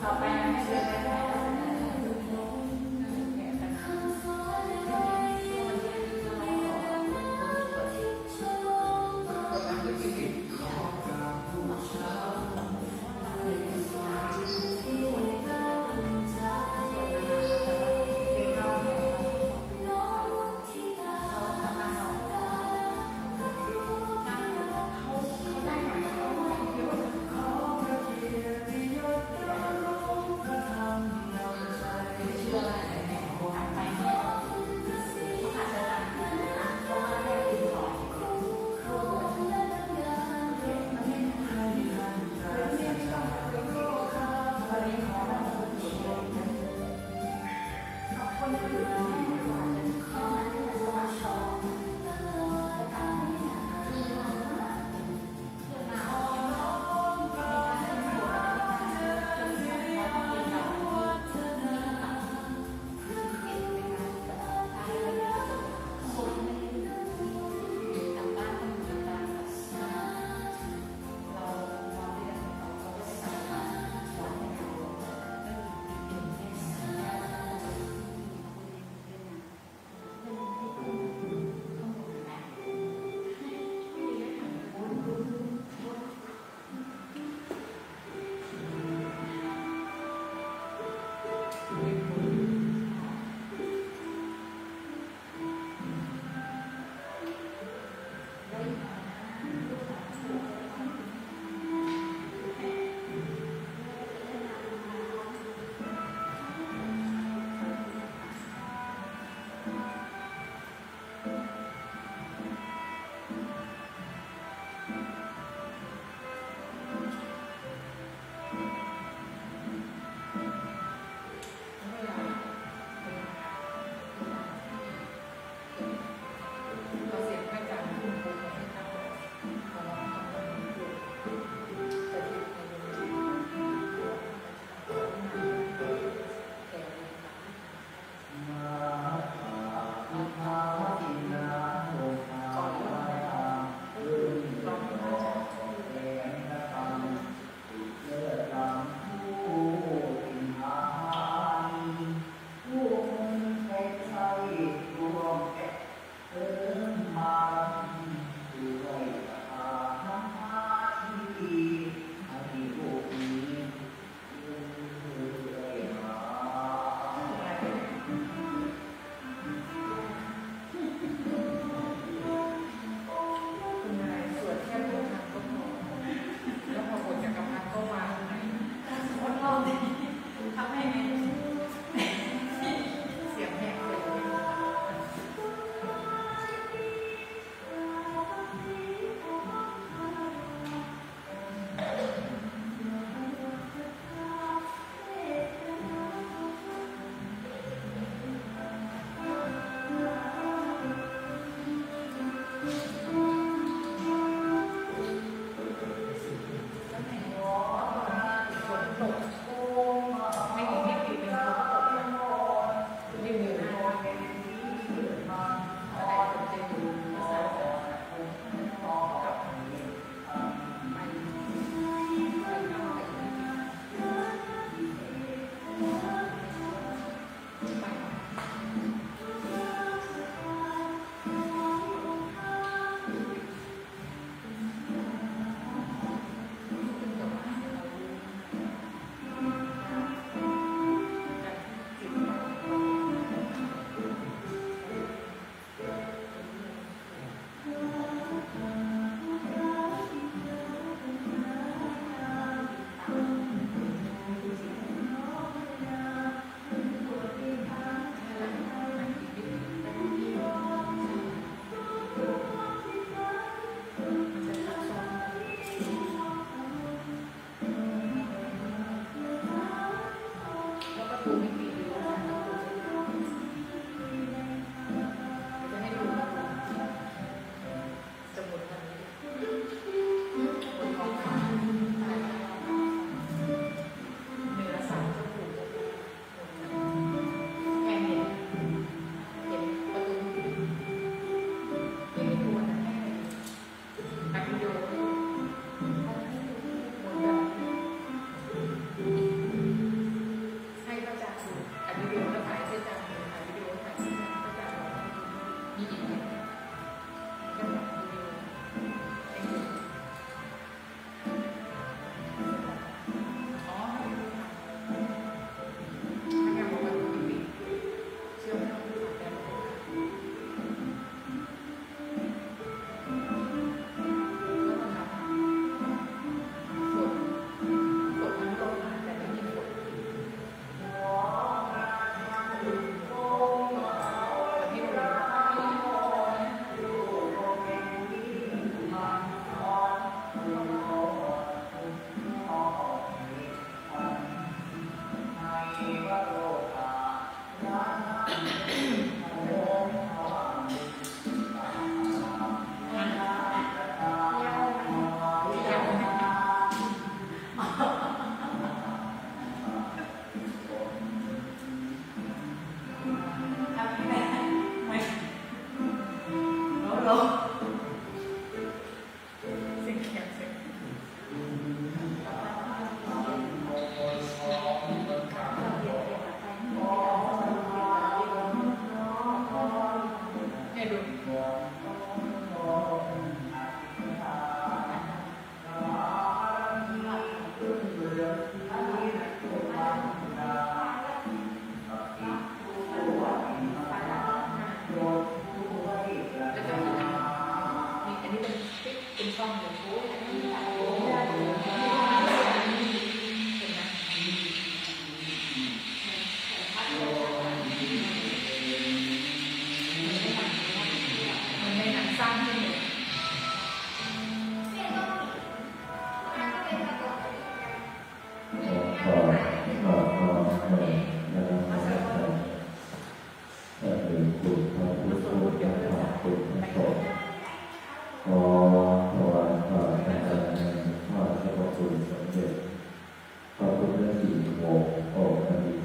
เ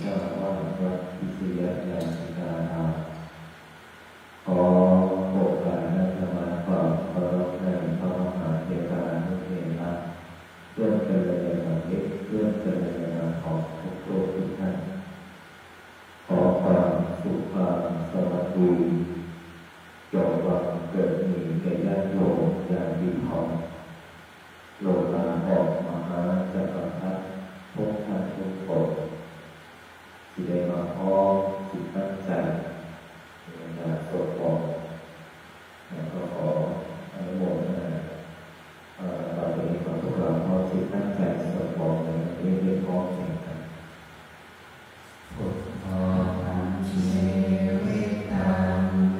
เจ้าอาวาสวัดพิเศษยานสิกานาขอโอกาสนั้นจะมาก่อนขอรับในพระมหาเถรานุเถระเพื่อเจริญธรรมเพื่อเจริญธรรมของทุกท่านขอความสุขความสวัสดีจงบังเกิดมีแก่ญาติโยมอย่างดีพร้อมโลลาออกมหาจักรพรรดิทุกท่านทุกคนที่ได้มาพร้อมจิตตั้งใจในการสวดมนต์แล้วก็ขออนุโมทนาต่อไปนี้ขอพวกเราพร้อมจิตตั้งใจสวดมนต์ในนี้ด้วยพร้อมกันพุทโธธรรมชีวิตัง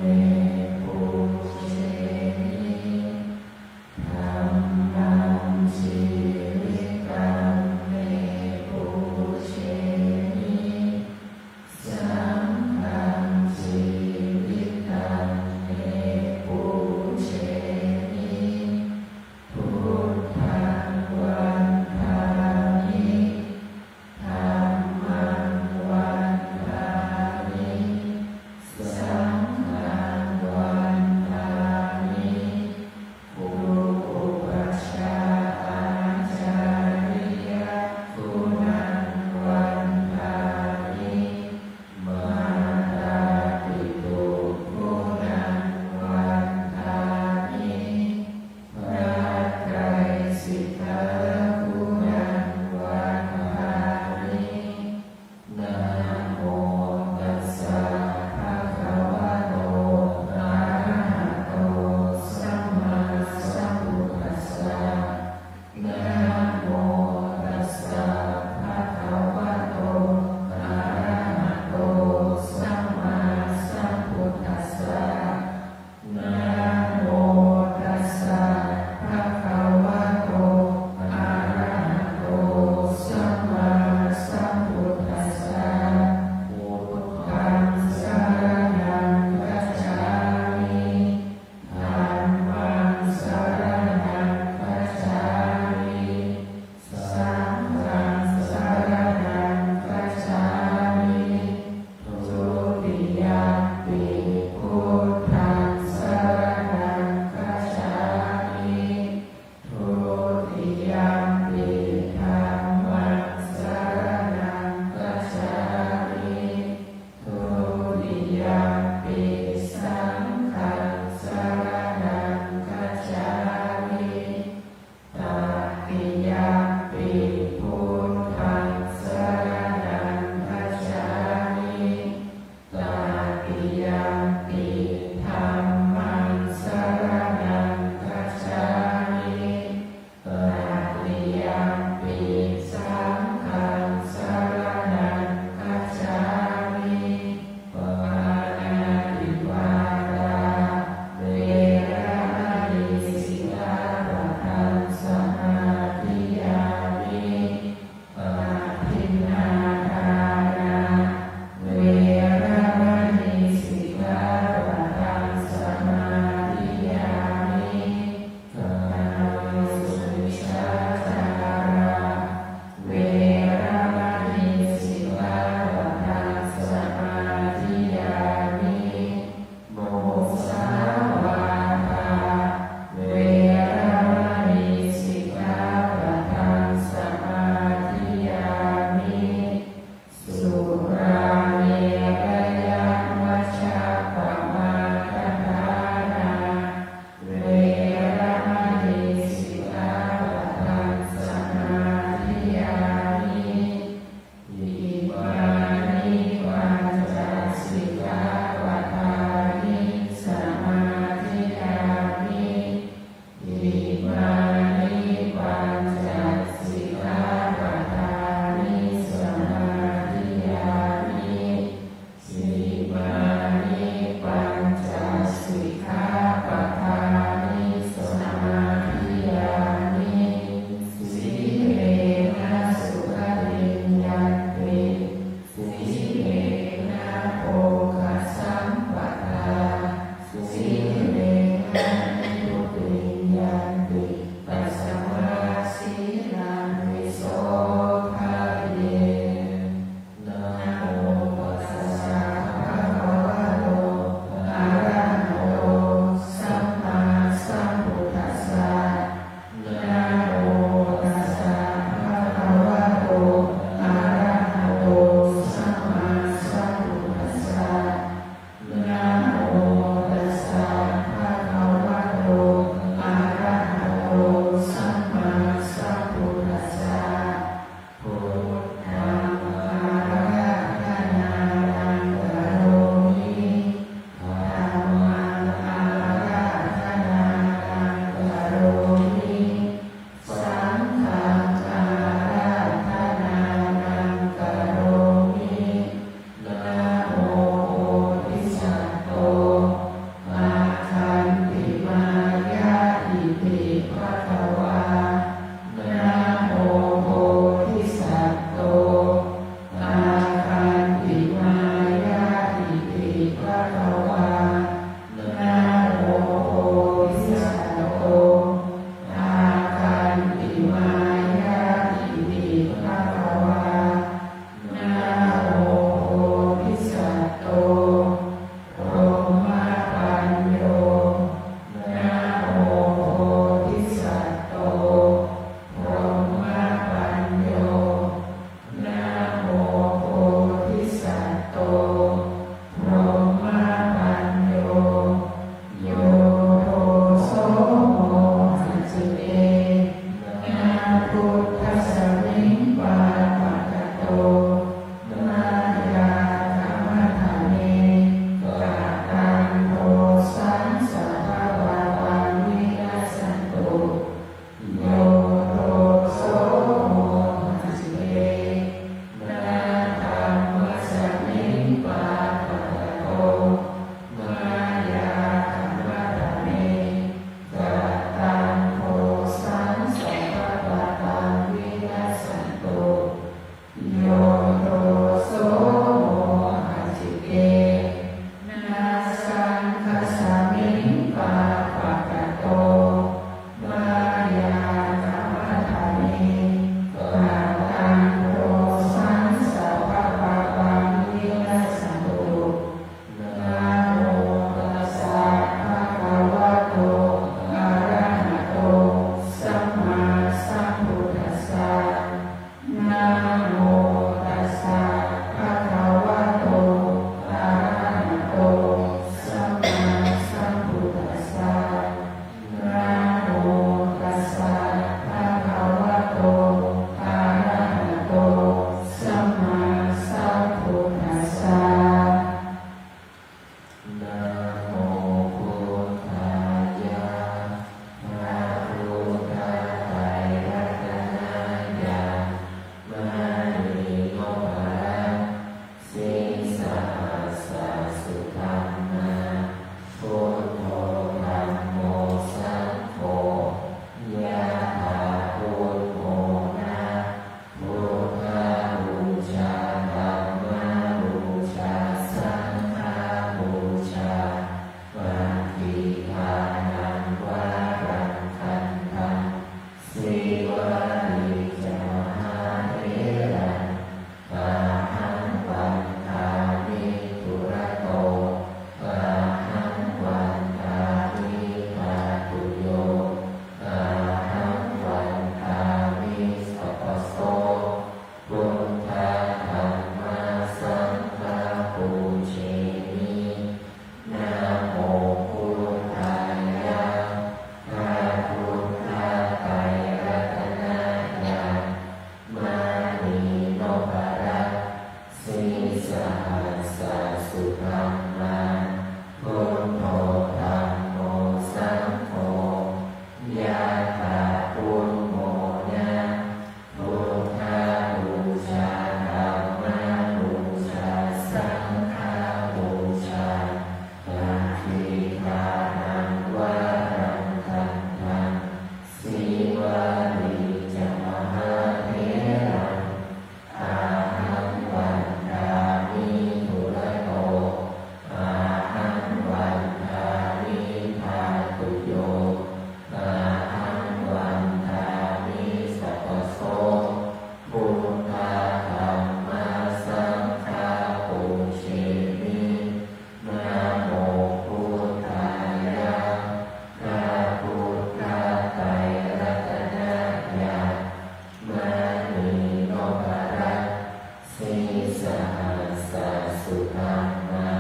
สหัสสะสุธัมมา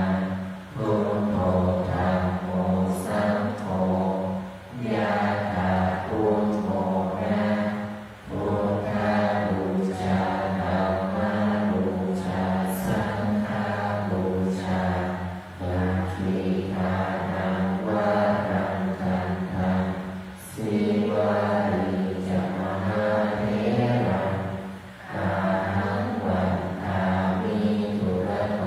พุทโธธัมโมสังโฆยะถาพุทโธนะพุทธาบูชาธัมมาบูชาสังฆาบูชาอาทิทานังวะรังคันธังสิวาริจมหาเถรังอาหังวันทามิทุระโต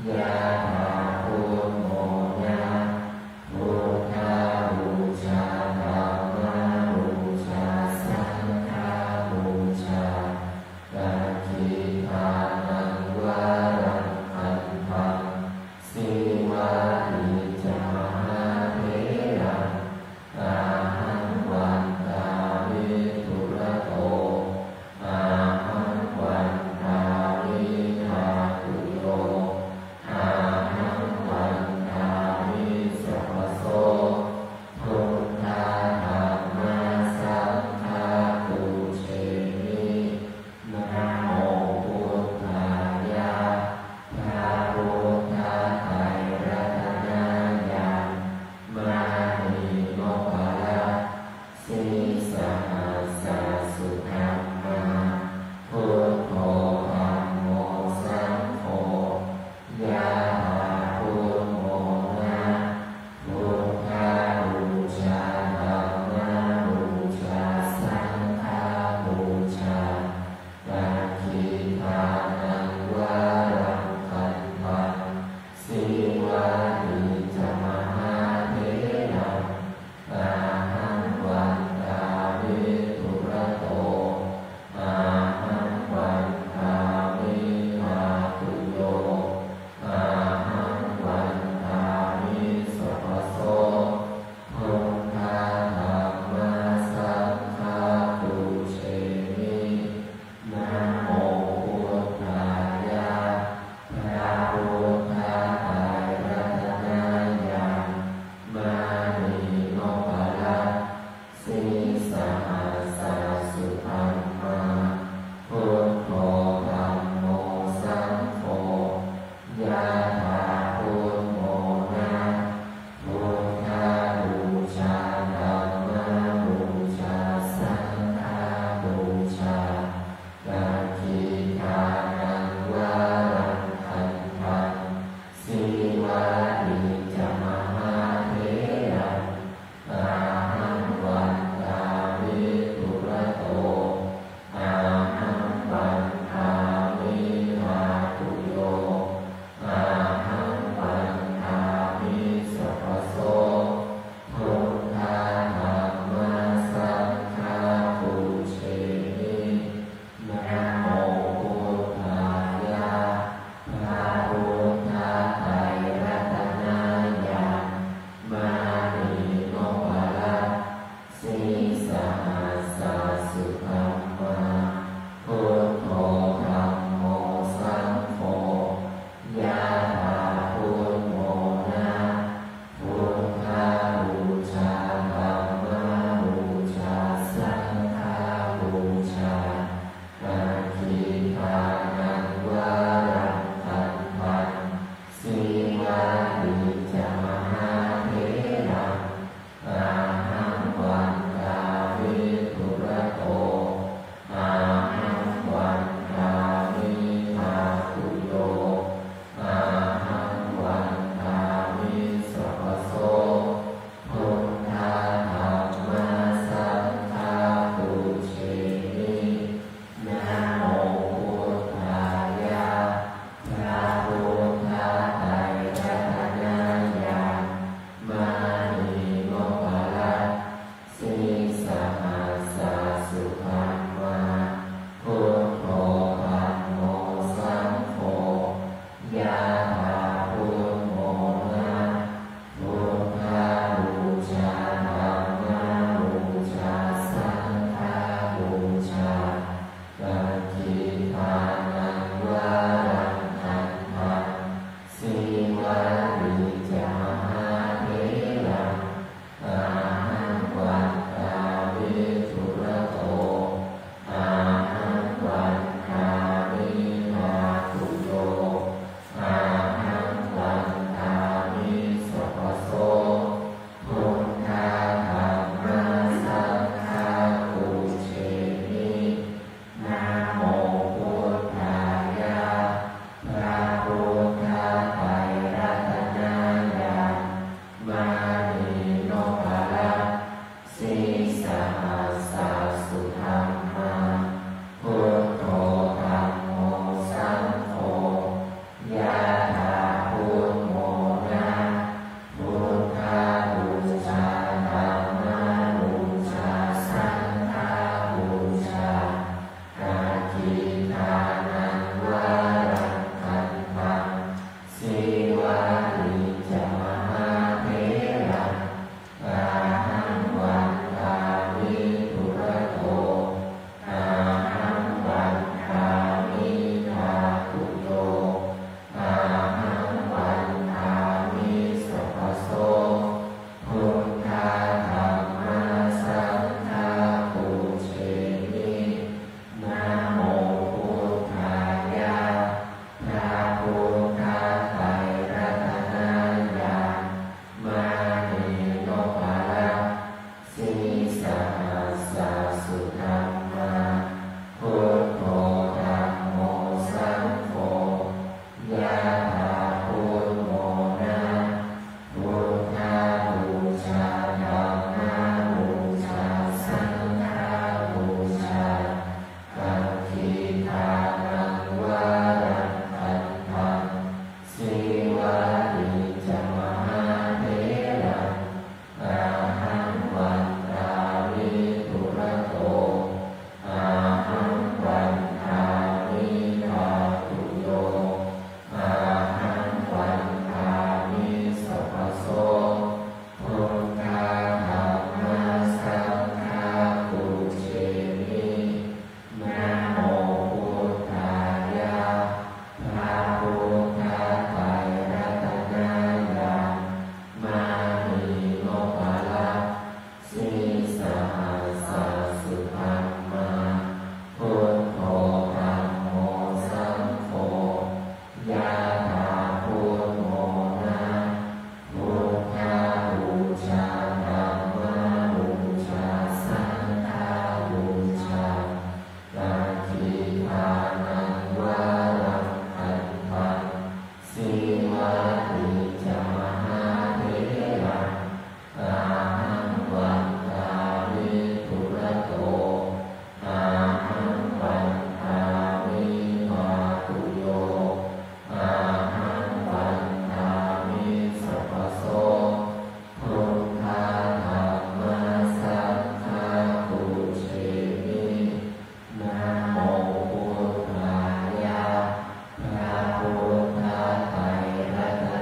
ยะถาพุทโธยะพุทธาบูชาธัมมาบูชาสังฆาบูชากัจจิตานังวารังคันธังสิวานิจมหาเถระอาหังวันตาวิทุระโตอาหังวันตาวิภาตุโยอาหังวันตาวิสัพพโสพุทธาธัมมาสังฆาปูเชมินะโมพุทธายะพระพุทธไตรรัตนญาณมานิโมปะระสีสหัสสะสุธัมมาพุทโธธัมโมสังโฆยะถาพุทโธนะพุทธาบูชาธัมมาบูชาสังฆาบูชากัจจิตานังวารังคันธังสิวานิจมหาเถระอาหังวันตาวิทุระโตอาหังวันตาวิภาตุโยอาหังวันตาวิสัพพโสพุทธาธัมมาสังฆาปูเชมินะโมพุทธายะพระพุทธไตรรัตนญาณมานิโมปะระสีสหัสสะสุธัมมาพุทโธธัมโมสังโฆยะถาพุทโธนะพุทธาบูชาธัมมาบูชาสังฆาบูชากัจจิตานังวารังคันธังสิวานิจมหาเถระอาหังวันตาวิทุระโตอาหังวันตาวิภาตุโยอา ติจามหาเถระอาหังวันทามิทุระโตอาหังวันทามิมาตุโยอาหังวันทามิสัพพโสพุทธาธัมมาสังฆาปุเชมินะโมพุทธายะพระพุทธไตรรัต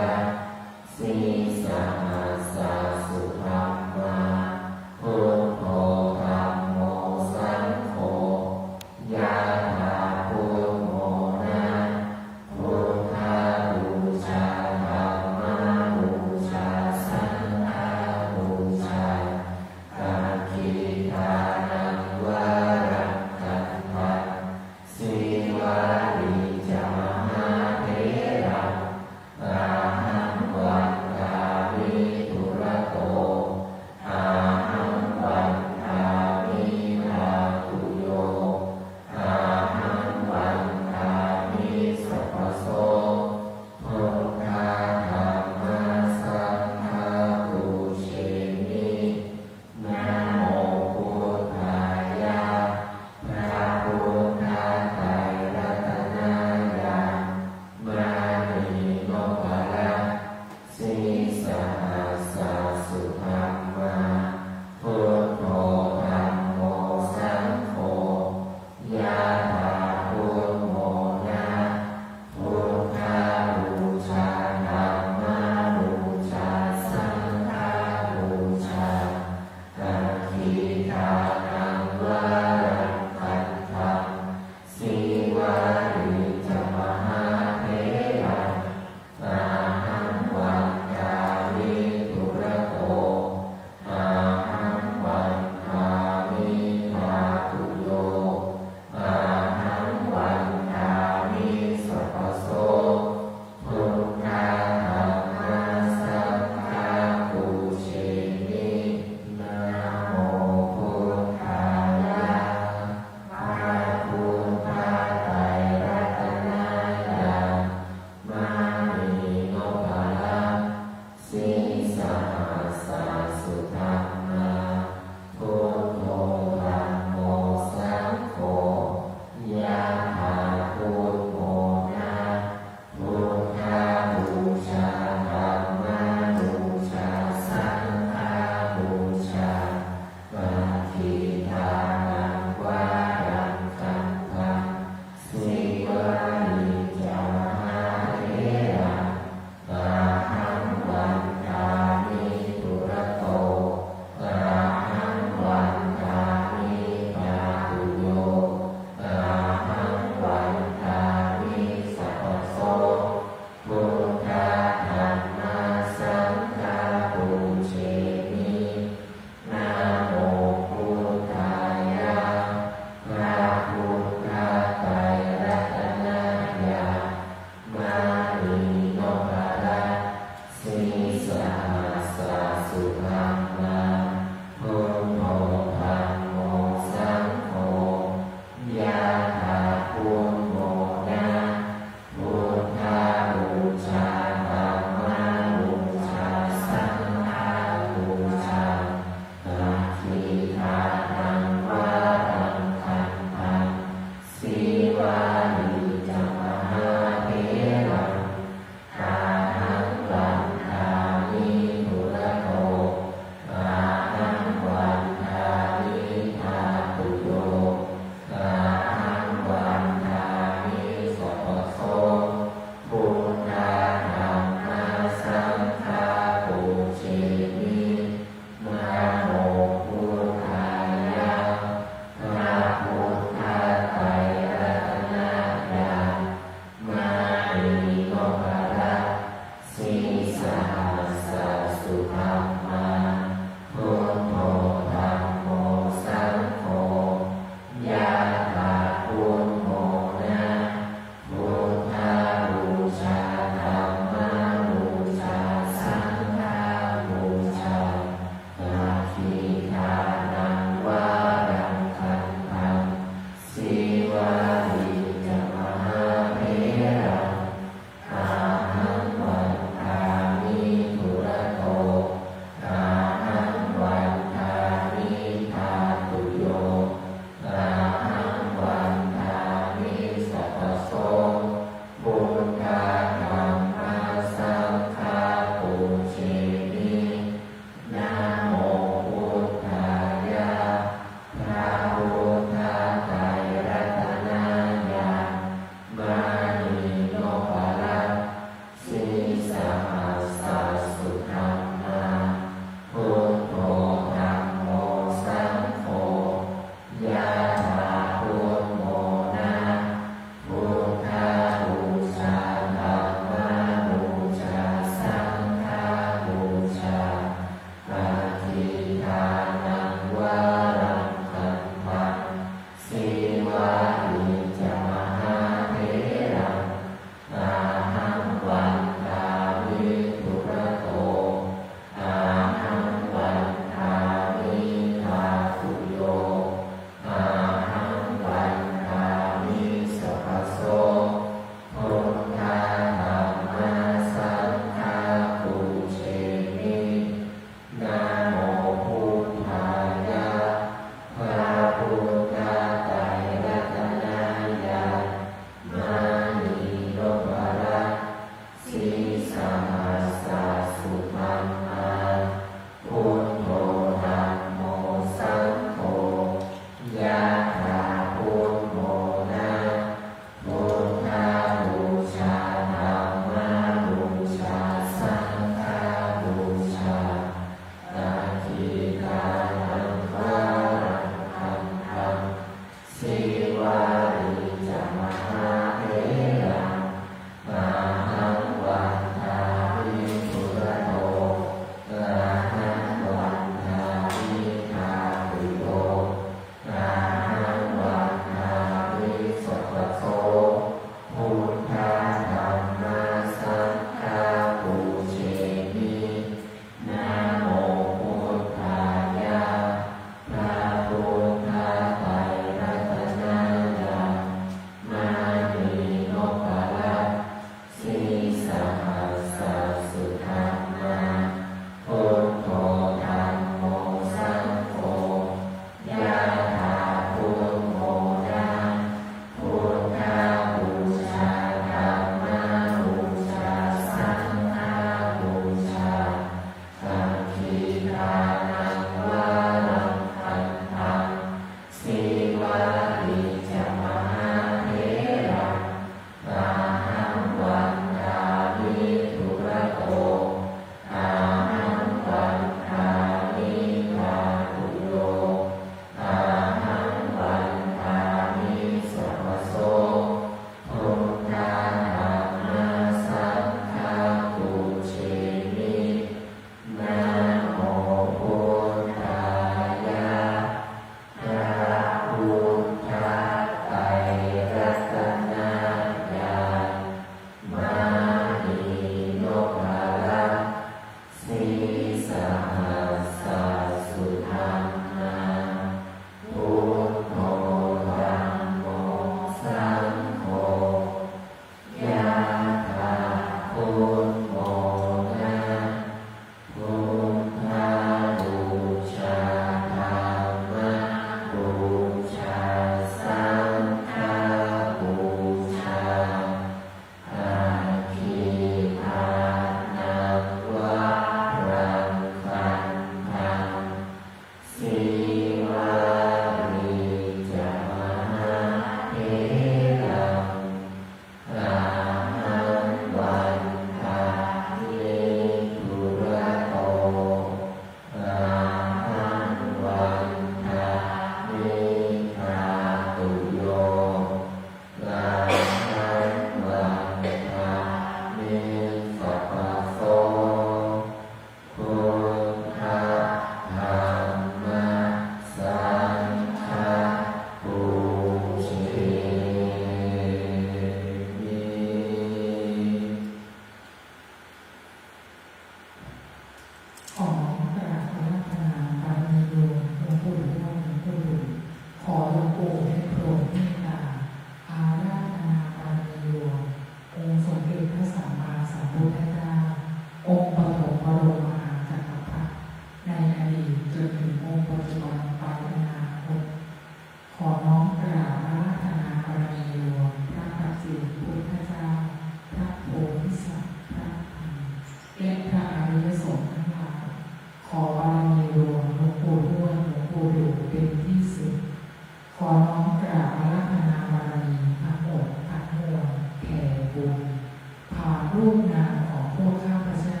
รูปนามของพวกข้าพเจ้า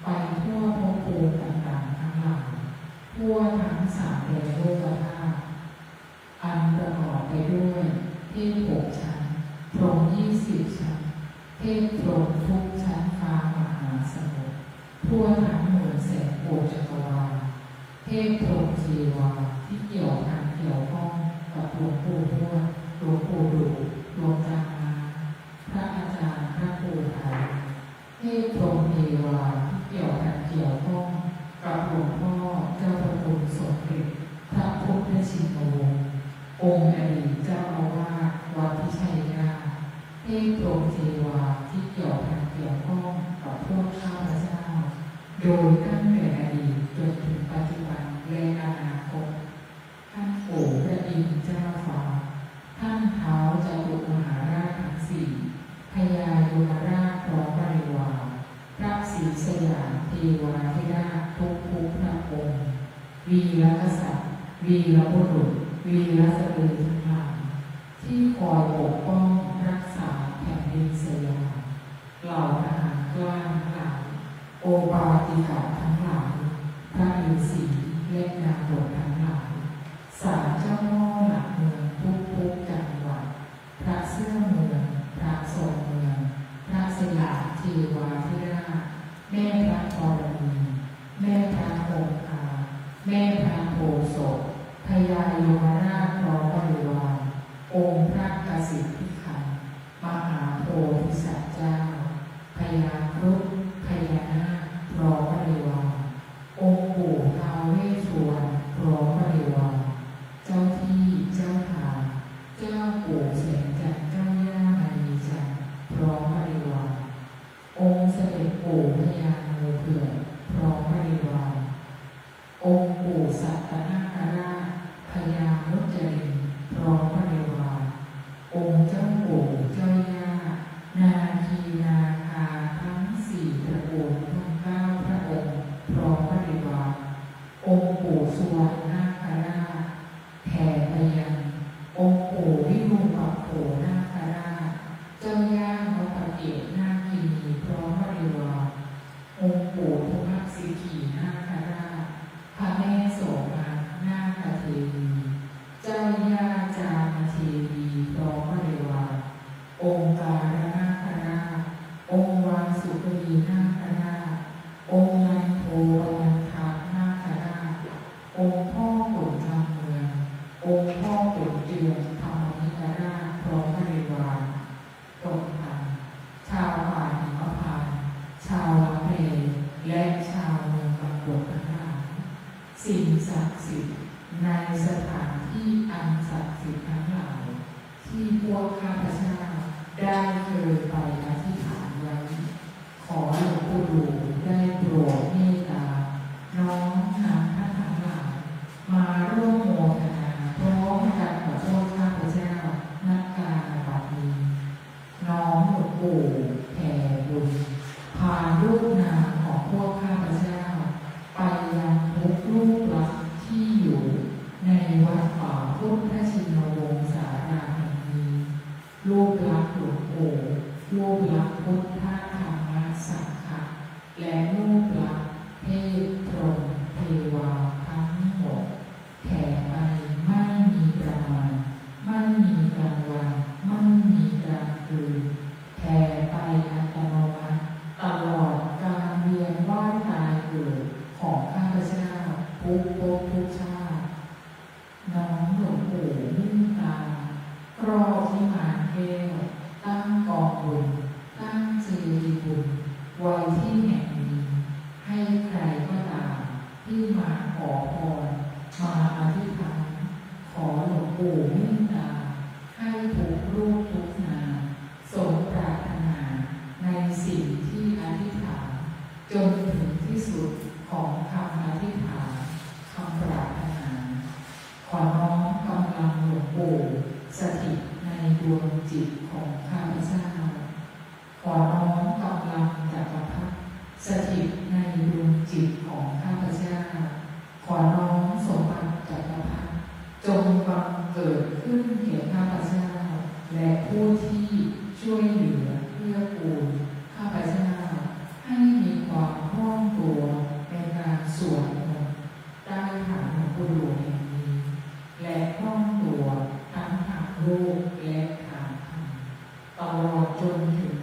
ไปทั่วภพภูมิต่างๆทั้งหลายทั่วทั้งสามแดนโลกธาตุอันประกอบไปด้วยเทพ6 ชั้นพรหม20 ชั้นเทพพรหมทุกชั้นฟ้ามหาสมุทรทั่วทั้ง100,000 โกฏจักรวาลเทพพรหมเทวาที่เกี่ยวข้องกับหลวงปู่ทวดหลวงปู่ดูหลวงตามาพระอาจารย์พระครูไทยเทพพรหมเทวาที่เกี่ยวข้องกับหลวงพ่อเจ้าพระคุณสมเด็จพระพุทธชินวงศ์องค์อดีตเจ้าอาวาสวัดพิชัยญาติเทพพรหมเทวาที่เกี่ยวข้องกับพวกข้าพเจ้าโดยตั้งแต่อดีตจนถึงปัจจุบันและอนาคตท่านปู่พระอินทร์เจ้าฟ้าท่านท้าวจตุมหาราชทั้งสี่พญายมราชพร้อมบริวารพระศรีสยามเทวาธิราชทุกพระองค์วีรกษัตริย์วีรบุรุษวีรสตรีทั้งหลายที่คอยปกป้องรักษาแผ่นดินสยามเหล่าทหารกล้าทั้งหลายโอปาติกาทั้งหลายพระฤาษีและนางบวชทั้งหลายศาลเจ้าพ่อหลักเมืองทุกจังหวัดพระเสื้อเมืองพระทรงเมืองพระสยามเทวาธิราชแม่พระธรณีแม่พระคงคาแม่พระโพธิ์ศพพญายมราชพร้อมบริวารองค์พระกสิทธิขันธ์มหาโพธิสัตว์เจ้าพญาครุฑพญานาคพร้อมบริวารองค์ปู่ท้าวเวสสุวรรณพร้อมบริวารเจ้าที่เจ้าทางเจ้าปู่แสงจันทร์เจ้าย่ามณีจันทร์พร้อมบริวารองค์เสด็จปู่พญางูเผือกพร้อมบริวารองค์ปู่สัตนาคราชพญามุจลินพร้อมบริวารองค์เจ้าปู่เจ้าย่านาคีนาคาทั้ง4 ตระกูลทั้ง9 พระองค์พร้อมบริวารองค์ปู่สุวรรณนาคราชแผ่ไปยังองค์ปู่วิรุฬปักโขนาคราชเจ้าย่านพเกศนาคีนีพร้อมบริวารองค์ปู่ทุกขสิกขีนาคราชพระแม่โสมานาคเทวีเจ้าย่าจามเทวีพร้อมบริวารองค์การนาคราชองค์วาสุกรีนาคราชองค์นันโทนันทนาคราชองค์พ่อขุนคำเมืององค์พ่อขุนเจือนธรรมนิกราชพร้อมบริวารตกพันชาวป่าหิมพานต์ชาวละเพและชาวเมืองบางบททั้งหลายสิ่งศักดิ์สิทธิ์ในสถานที่อันศักดิ์สิทธิ์ทั้งหลายที่พวกข้าพเจ้าได้เคยไปอธิษฐานไว้ขอหลวงปู่ดูได้โปรดเมตตาน้อมนำท่านทั้งหลายมาร่วมโมทนาพร้อมกันกับพวกข้าพเจ้านักการบัดนี้น้อมหลวงปู่แผ่บุญพารูปนามของพวกข้าพเจ้าไปยังทุกรูปลักษณ์ที่อยู่ในวัดป่าพุทธชินวงศ์สาราแห่งนี้รูปลักษณ์หลวงปู่รูปลักษณ์พุทธธรรมสังฆะและรูปลักษณ์เทพพรหมเทวาทั้งหมดแผ่ไปไม่มีประมาณไม่มีกลางวันไม่มีกลางคืนแผ่ไปอัตโนมัติตลอดการเวียนว่ายตายเกิดของข้าพเจ้าทุกภพทุกชาติน้อมหลวงปู่มิ่งตาครอบวิมานแก้วตั้งกองบุญตั้งเจดีย์บุญไว้ที่แห่งนี้ให้ใครก็ตามที่มาขอพรมาอธิษฐานขอหลวงปู่มิ่งตาให้ทุกรูปทุกนามสมปรารถนาในสิ่งที่อธิษฐานจนถึงที่สุดของคำอธิษฐานคำปรารถนาขอน้อมกำลังหลวงปู่สถิตในดวงจิตของข้าพเจ้าขอน้อมกำลังจักรพรรดิสถิตในดวงจิตของข้าพเจ้าขอน้อมสมบัติจักรพรรดิจงบังเกิดขึ้นแก่ข้าพเจ้าและผู้ที่ช่วยเหลือเพื่อกูลข้าพเ นถึง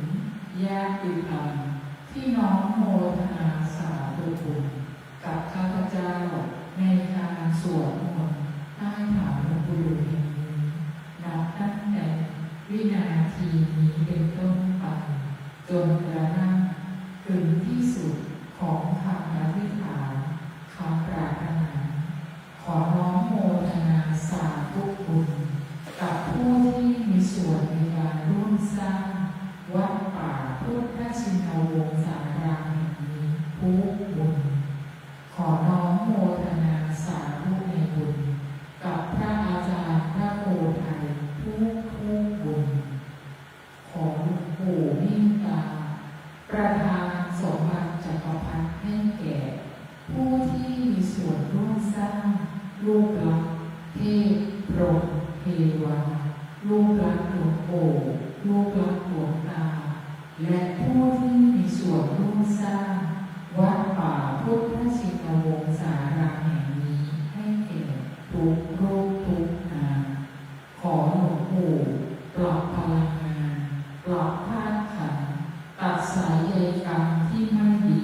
ญาติธรรมที่น้อมโมทนาสาธุบุญกับข้าพเจ้าในการสวดมนต์ใต้ฐานหลวงปู่ดูแห่งนี้นับตั้งแต่วินาทีนี้เป็นต้นไปจนกระทั่งถึงที่สุดของคำอธิษฐานคำปรารถนาขอน้อมโมทนาสาธุบุญกับผู้ที่มีส่วนในการร่วมสร้างวัดป่าพุทธชินวงศารามแห่งนี้ทุกบุญขอน้อมโมทนาสาธุในบุญกับพระอาจารย์พระโพไทยทุกบุญขอหลวงปู่มิ่งตาประทานสมบัติจักรพรรดิให้แก่ผู้ที่มีส่วนร่วมสร้างรูปลักษณ์เทพพรหมเทวารูปลักษณ์หลวงปู่รูปลักษณ์หลวงตาและผู้ที่มีส่วนร่วมสร้างวัดป่าพุทธชินวงศารามแห่งนี้ให้แก่ทุกรูปทุกนามขอหลวงปู่ปลอบพลังงานปลอบธาตุขันธ์ตัดสายใยกรรมที่ไม่ดี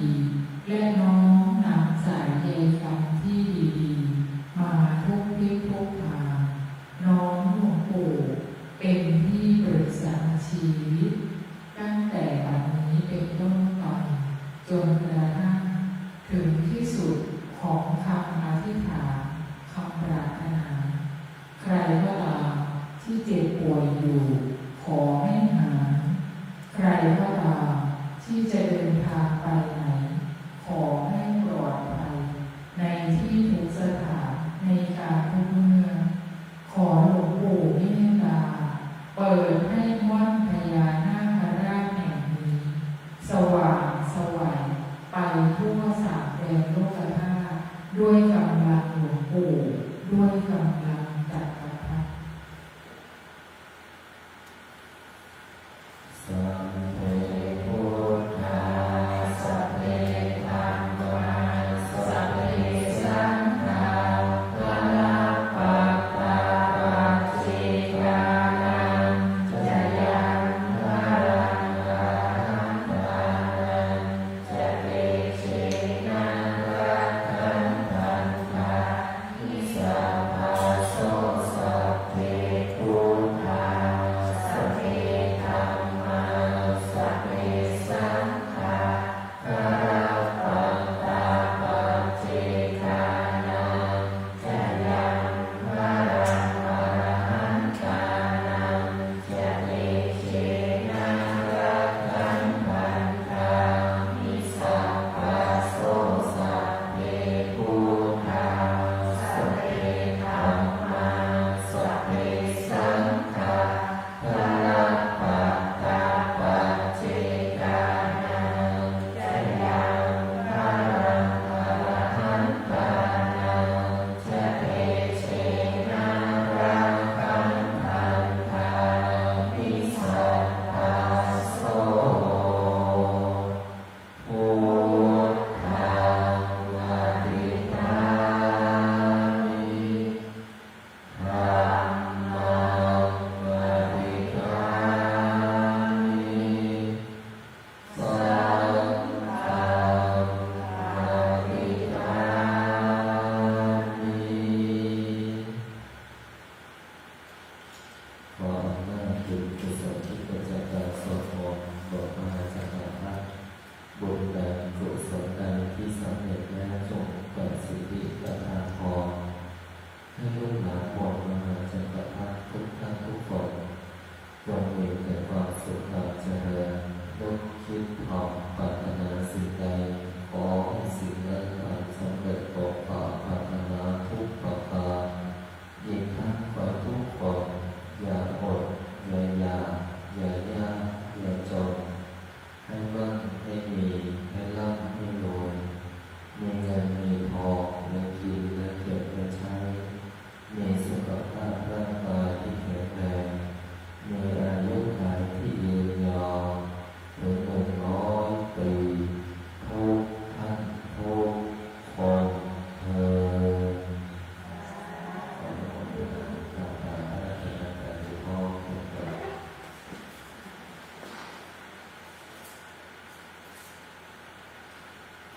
และน้อมนำสายใยกรรมที่ดีๆมาทุกทิศทุกทางน้อมหลวงปู่เป็น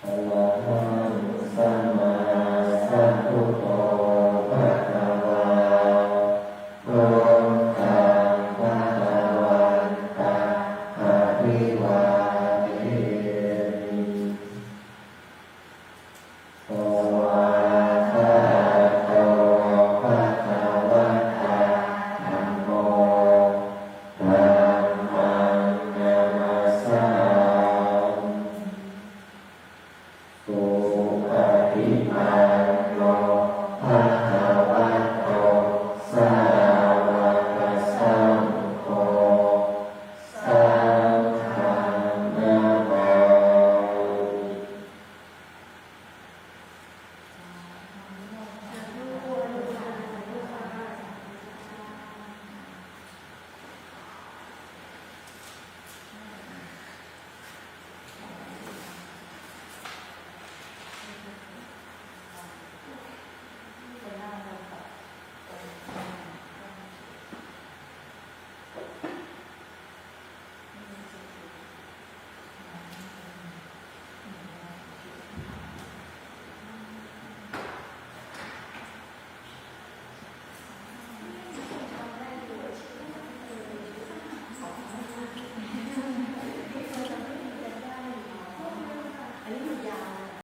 อะระหังสัมมาสัมพุทโธภะคะวาพุทธังภะคะวันตังอะภิ